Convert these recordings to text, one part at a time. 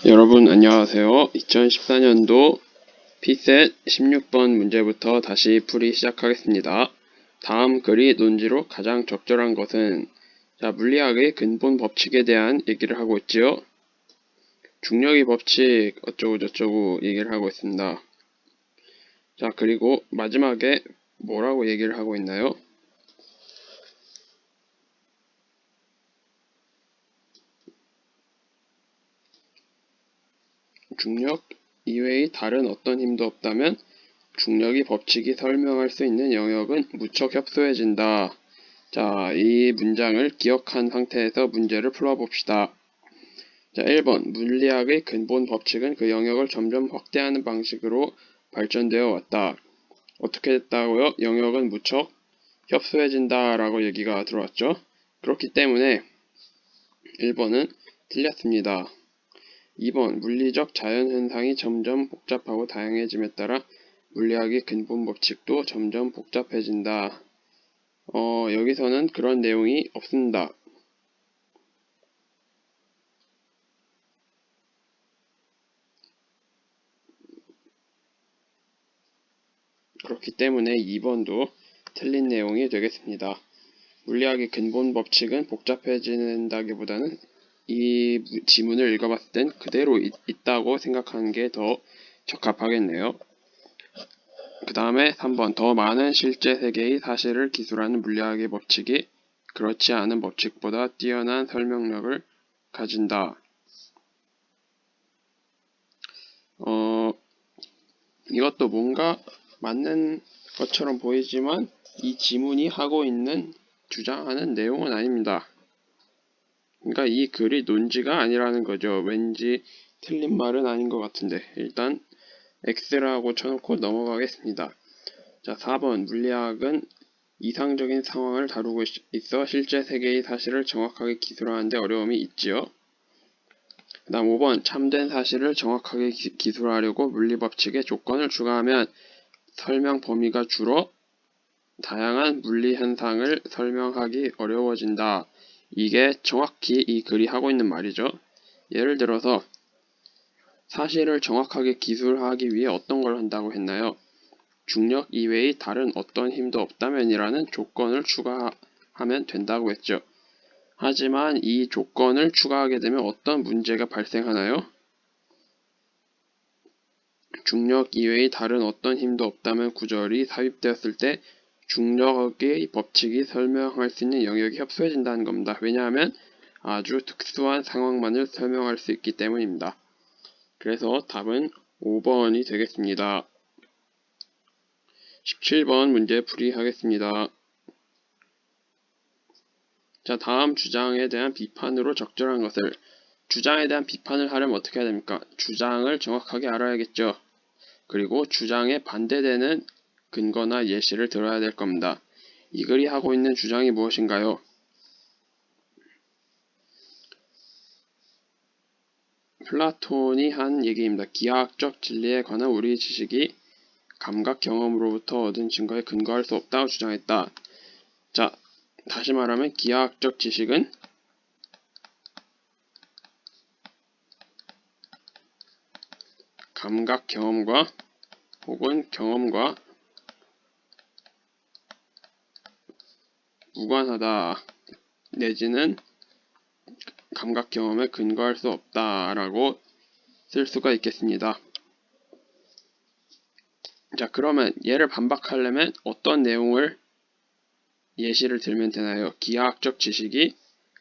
여러분 안녕하세요. 2014년도 피셋 16번 문제부터 다시 풀이 시작하겠습니다. 다음 글이 논지로 가장 적절한 것은 물리학의 근본 법칙에 대한 얘기를 하고 있지요. 중력의 법칙 어쩌고 저쩌고 얘기를 하고 있습니다. 그리고 마지막에 뭐라고 얘기를 하고 있나요? 중력 이외의 다른 어떤 힘도 없다면 중력의 법칙이 설명할 수 있는 영역은 무척 협소해진다. 이 문장을 기억한 상태에서 문제를 풀어봅시다. 1번. 물리학의 근본 법칙은 그 영역을 점점 확대하는 방식으로 발전되어 왔다. 어떻게 됐다고요? 영역은 무척 협소해진다 라고 얘기가 들어왔죠. 그렇기 때문에 1번은 틀렸습니다. 2번. 물리적 자연현상이 점점 복잡하고 다양해짐에 따라 물리학의 근본 법칙도 점점 복잡해진다. 여기서는 그런 내용이 없습니다. 그렇기 때문에 2번도 틀린 내용이 되겠습니다. 물리학의 근본 법칙은 복잡해진다기보다는 이 지문을 읽어봤을 땐 그대로 있다고 생각하는 게 더 적합하겠네요. 그 다음에 3번. 더 많은 실제 세계의 사실을 기술하는 물리학의 법칙이 그렇지 않은 법칙보다 뛰어난 설명력을 가진다. 이것도 뭔가 맞는 것처럼 보이지만 이 지문이 하고 있는 주장하는 내용은 아닙니다. 그러니까 이 글이 논지가 아니라는 거죠. 왠지 틀린 말은 아닌 것 같은데 일단 X라고 쳐놓고 넘어가겠습니다. 4번. 물리학은 이상적인 상황을 다루고 있어 실제 세계의 사실을 정확하게 기술하는 데 어려움이 있지요. 그 다음 5번. 참된 사실을 정확하게 기술하려고 물리법칙에 조건을 추가하면 설명 범위가 줄어 다양한 물리 현상을 설명하기 어려워진다. 이게 정확히 이 글이 하고 있는 말이죠. 예를 들어서 사실을 정확하게 기술하기 위해 어떤 걸 한다고 했나요? 중력 이외의 다른 어떤 힘도 없다면이라는 조건을 추가하면 된다고 했죠. 하지만 이 조건을 추가하게 되면 어떤 문제가 발생하나요? 중력 이외의 다른 어떤 힘도 없다면 구절이 삽입되었을 때 중력의 법칙이 설명할 수 있는 영역이 협소해진다는 겁니다. 왜냐하면 아주 특수한 상황만을 설명할 수 있기 때문입니다. 그래서 답은 5번이 되겠습니다. 17번 문제 풀이하겠습니다. 다음 주장에 대한 비판으로 적절한 것을 주장에 대한 비판을 하려면 어떻게 해야 됩니까? 주장을 정확하게 알아야겠죠. 그리고 주장에 반대되는 근거나 예시를 들어야 될 겁니다. 이 글이 하고 있는 주장이 무엇인가요? 플라톤이 한 얘기입니다. 기하학적 진리에 관한 우리의 지식이 감각 경험으로부터 얻은 증거에 근거할 수 없다고 주장했다. 다시 말하면 기하학적 지식은 감각 경험과 혹은 경험과 무관하다 내지는 감각 경험에 근거할 수 없다라고 쓸 수가 있겠습니다. 그러면 얘를 반박하려면 어떤 내용을 예시를 들면 되나요? 기하학적 지식이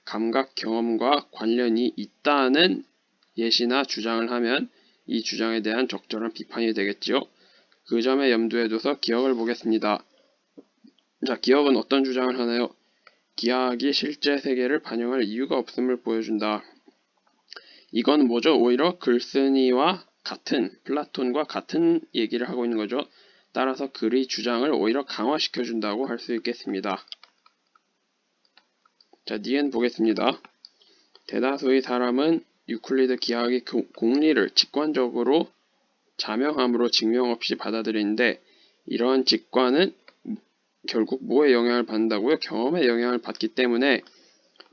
감각 경험과 관련이 있다는 예시나 주장을 하면 이 주장에 대한 적절한 비판이 되겠지요. 그 점에 염두에 둬서 기억을 보겠습니다. 기억은 어떤 주장을 하나요? 기하학이 실제 세계를 반영할 이유가 없음을 보여준다. 이건 뭐죠? 오히려 글쓴이와 같은, 플라톤과 같은 얘기를 하고 있는 거죠. 따라서 글의 주장을 오히려 강화시켜준다고 할 수 있겠습니다. 니은 보겠습니다. 대다수의 사람은 유클리드 기하학의 공리를 직관적으로 자명함으로 증명 없이 받아들이는데 이러한 직관은 결국 뭐에 영향을 받는다고요? 경험에 영향을 받기 때문에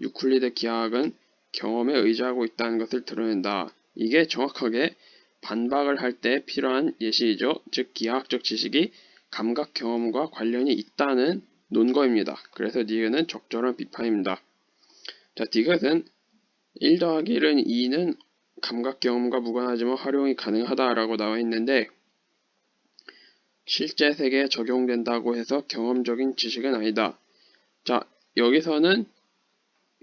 유클리드 기하학은 경험에 의지하고 있다는 것을 드러낸다. 이게 정확하게 반박을 할 때 필요한 예시이죠. 즉 기하학적 지식이 감각 경험과 관련이 있다는 논거입니다. 그래서 니은은 적절한 비판입니다. 자, 디귿은 1 더하기 1은 2는 감각 경험과 무관하지만 활용이 가능하다라고 나와 있는데 실제 세계에 적용된다고 해서 경험적인 지식은 아니다. 자, 여기서는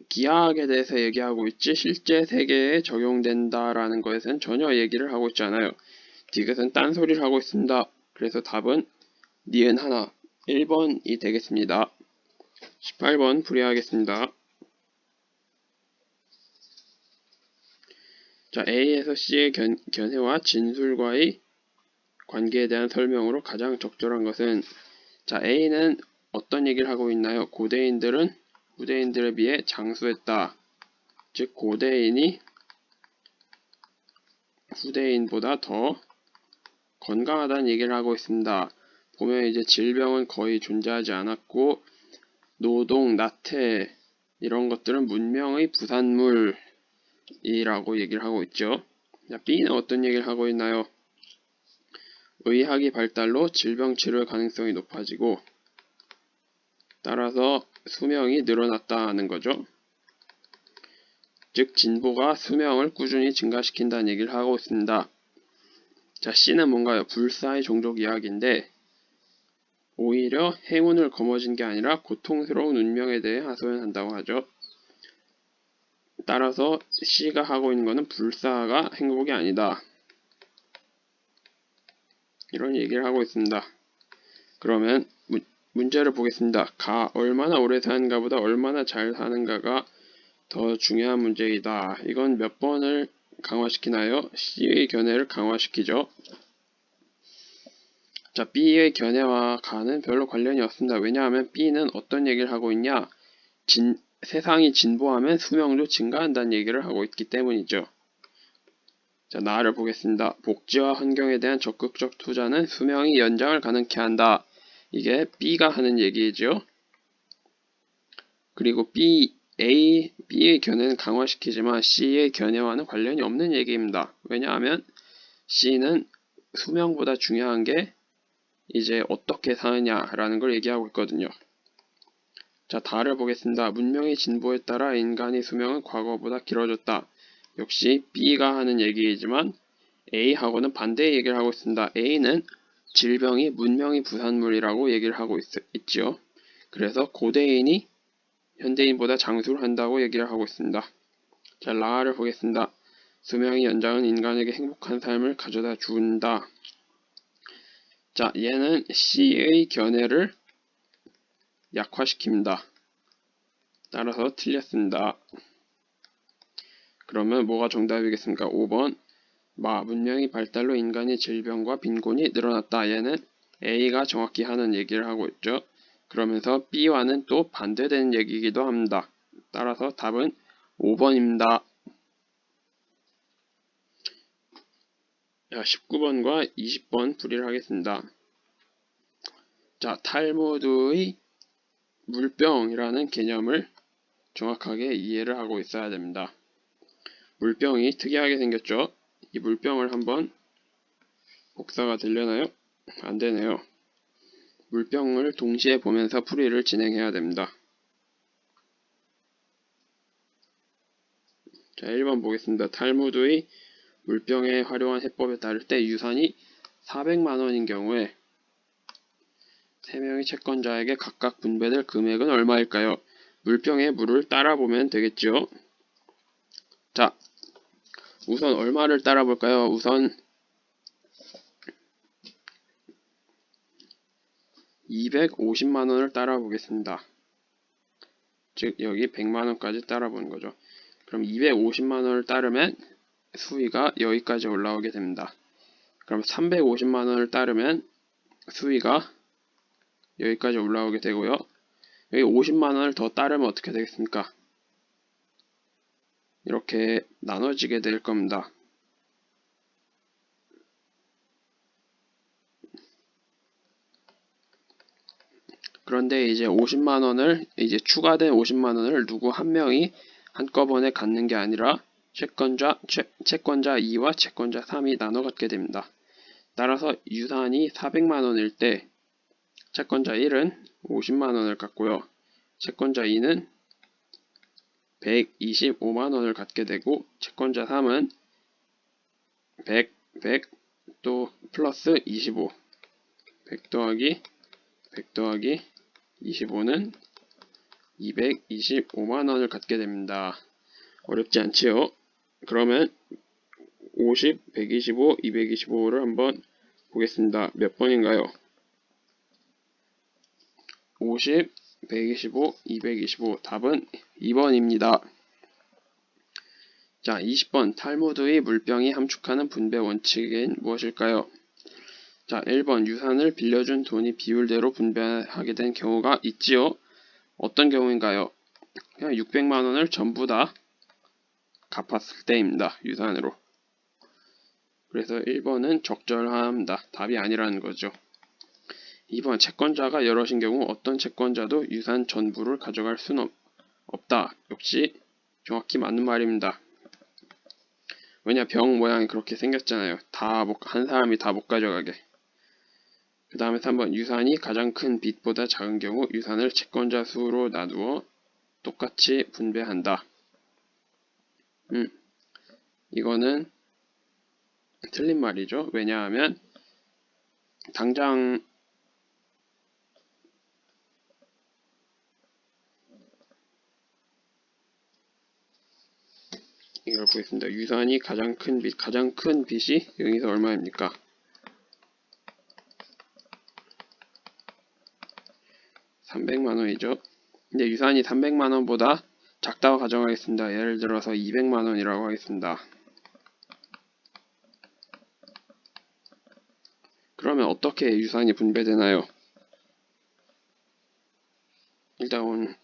기하학에 대해서 얘기하고 있지 실제 세계에 적용된다라는 것에는 전혀 얘기를 하고 있지 않아요. 디귿은 딴소리를 하고 있습니다. 그래서 답은 니은 하나 1번이 되겠습니다. 18번 풀이하겠습니다. 자, A에서 C의 견해와 진술과의 관계에 대한 설명으로 가장 적절한 것은, 자, A는 어떤 얘기를 하고 있나요? 고대인들은 후대인들에 비해 장수했다. 즉 고대인이 후대인보다 더 건강하다는 얘기를 하고 있습니다. 보면 이제 질병은 거의 존재하지 않았고 노동, 나태 이런 것들은 문명의 부산물이라고 얘기를 하고 있죠. 자, B는 어떤 얘기를 하고 있나요? 의학이 발달로 질병 치료 가능성이 높아지고 따라서 수명이 늘어났다는 거죠. 즉 진보가 수명을 꾸준히 증가시킨다는 얘기를 하고 있습니다. 자, C는 뭔가요? 불사의 종족 이야기인데 오히려 행운을 거머쥔 게 아니라 고통스러운 운명에 대해 하소연한다고 하죠. 따라서 C가 하고 있는 것은 불사가 행복이 아니다. 이런 얘기를 하고 있습니다. 그러면 문제를 보겠습니다. 얼마나 오래 사는가 보다 얼마나 잘 사는가가 더 중요한 문제이다. 이건 몇 번을 강화시키나요? C의 견해를 강화시키죠. 자, B의 견해와 가는 별로 관련이 없습니다. 왜냐하면 B는 어떤 얘기를 하고 있냐? 세상이 진보하면 수명도 증가한다는 얘기를 하고 있기 때문이죠. 자, 나를 보겠습니다. 복지와 환경에 대한 적극적 투자는 수명의 연장을 가능케 한다. 이게 B가 하는 얘기죠. 그리고 B의 견해는 강화시키지만 C의 견해와는 관련이 없는 얘기입니다. 왜냐하면 C는 수명보다 중요한 게 이제 어떻게 사느냐라는 걸 얘기하고 있거든요. 자, 다를 보겠습니다. 문명의 진보에 따라 인간의 수명은 과거보다 길어졌다. 역시 B가 하는 얘기이지만 A하고는 반대의 얘기를 하고 있습니다. A는 질병이 문명의 부산물이라고 얘기를 하고 있지요. 그래서 고대인이 현대인보다 장수를 한다고 얘기를 하고 있습니다. 자, 라를 보겠습니다. 수명의 연장은 인간에게 행복한 삶을 가져다 준다. 자, 얘는 C의 견해를 약화시킵니다. 따라서 틀렸습니다. 그러면 뭐가 정답이겠습니까? 5번 문명의 발달로 인간의 질병과 빈곤이 늘어났다. 얘는 A가 정확히 하는 얘기를 하고 있죠. 그러면서 B와는 또 반대되는 얘기이기도 합니다. 따라서 답은 5번입니다. 19번과 20번 풀이를 하겠습니다. 자, 탈무드의 물병이라는 개념을 정확하게 이해를 하고 있어야 됩니다. 물병이 특이하게 생겼죠. 이 물병을 한번 복사가 되려나요? 안 되네요. 물병을 동시에 보면서 풀이를 진행해야 됩니다. 자, 1번 보겠습니다. 탈무드의 물병에 활용한 해법에 따를 때 유산이 400만원인 경우에 3명의 채권자에게 각각 분배될 금액은 얼마일까요? 물병에 물을 따라보면 되겠죠. 자, 우선 얼마를 따라볼까요? 우선 250만원을 따라보겠습니다. 즉 여기 100만원까지 따라보는 거죠. 그럼 250만원을 따르면 수위가 여기까지 올라오게 됩니다. 그럼 350만원을 따르면 수위가 여기까지 올라오게 되고요. 여기 50만원을 더 따르면 어떻게 되겠습니까? 이렇게 나눠지게 될 겁니다. 그런데 이제 50만원을 이제 추가된 50만원을 누구 한 명이 한꺼번에 갖는 게 아니라 채권자 2와 채권자 3이 나눠 갖게 됩니다. 따라서 유산이 400만원일 때 채권자 1은 50만원을 갖고요. 채권자 2는 125만원을 갖게 되고 채권자 3은 100, 또 플러스 25 100 더하기 25는 225만원을 갖게 됩니다. 어렵지 않지요? 그러면 50, 125, 225를 한번 보겠습니다. 몇 번인가요? 50, 125, 225 답은 2번입니다. 자, 20번 탈무드의 물병이 함축하는 분배 원칙은 무엇일까요? 자, 1번 유산을 빌려준 돈이 비율대로 분배하게 된 경우가 있지요. 어떤 경우인가요? 그냥 600만원을 전부 다 갚았을 때입니다. 유산으로. 그래서 1번은 적절합니다. 답이 아니라는 거죠. 2번 채권자가 여럿인 경우 어떤 채권자도 유산 전부를 가져갈 수는 없다. 역시 정확히 맞는 말입니다. 왜냐, 병 모양이 그렇게 생겼잖아요. 한 사람이 다 못 가져가게. 그 다음에 3번 유산이 가장 큰 빚보다 작은 경우 유산을 채권자 수로 나누어 똑같이 분배한다. 이거는 틀린 말이죠. 왜냐하면 당장 이걸 보겠습니다. 유산이 가장 큰 빚이 여기서 얼마입니까? 300만원이죠. 근데 유산이 300만원보다 작다고 가정하겠습니다. 예를 들어서 200만원이라고 하겠습니다. 그러면 어떻게 유산이 분배되나요? 일단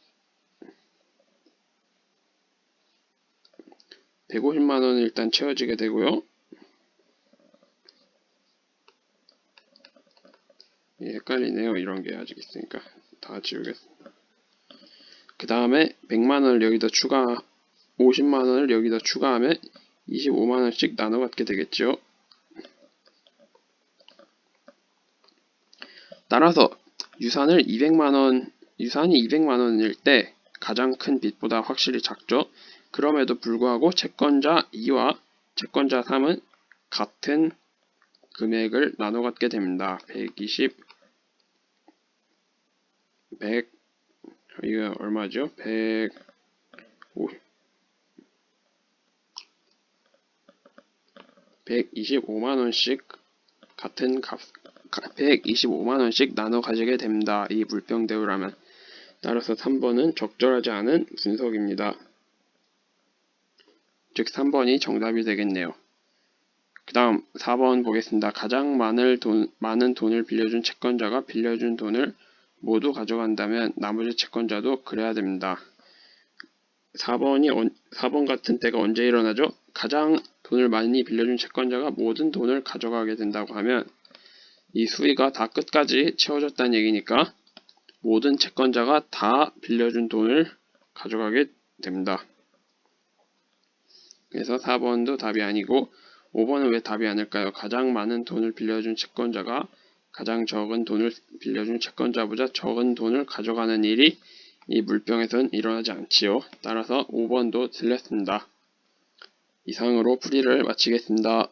150만원은 일단 채워지게 되고요. 헷갈리네요. 이런게 아직 있으니까 다 지우겠습니다. 그 다음에 100만원을 여기다 50만원을 여기다 추가하면 25만원씩 나눠 갖게 되겠죠. 따라서 유산이 200만원일 때 가장 큰 빚보다 확실히 작죠. 그럼에도 불구하고 채권자 2와 채권자 3은 같은 금액을 나눠 갖게 됩니다. 120, 100, 이거 얼마죠? 125만원씩 같은 125만원씩 나눠 가지게 됩니다. 이 물병대우라면. 따라서 3번은 적절하지 않은 분석입니다. 즉 3번이 정답이 되겠네요. 그 다음 4번 보겠습니다. 가장 많은 돈을 빌려준 채권자가 빌려준 돈을 모두 가져간다면 나머지 채권자도 그래야 됩니다. 4번 같은 때가 언제 일어나죠? 가장 돈을 많이 빌려준 채권자가 모든 돈을 가져가게 된다고 하면 이 수위가 다 끝까지 채워졌다는 얘기니까 모든 채권자가 다 빌려준 돈을 가져가게 됩니다. 그래서 4번도 답이 아니고 5번은 왜 답이 아닐까요? 가장 많은 돈을 빌려준 채권자가 가장 적은 돈을 빌려준 채권자보다 적은 돈을 가져가는 일이 이 물병에선 일어나지 않지요. 따라서 5번도 틀렸습니다. 이상으로 풀이를 마치겠습니다.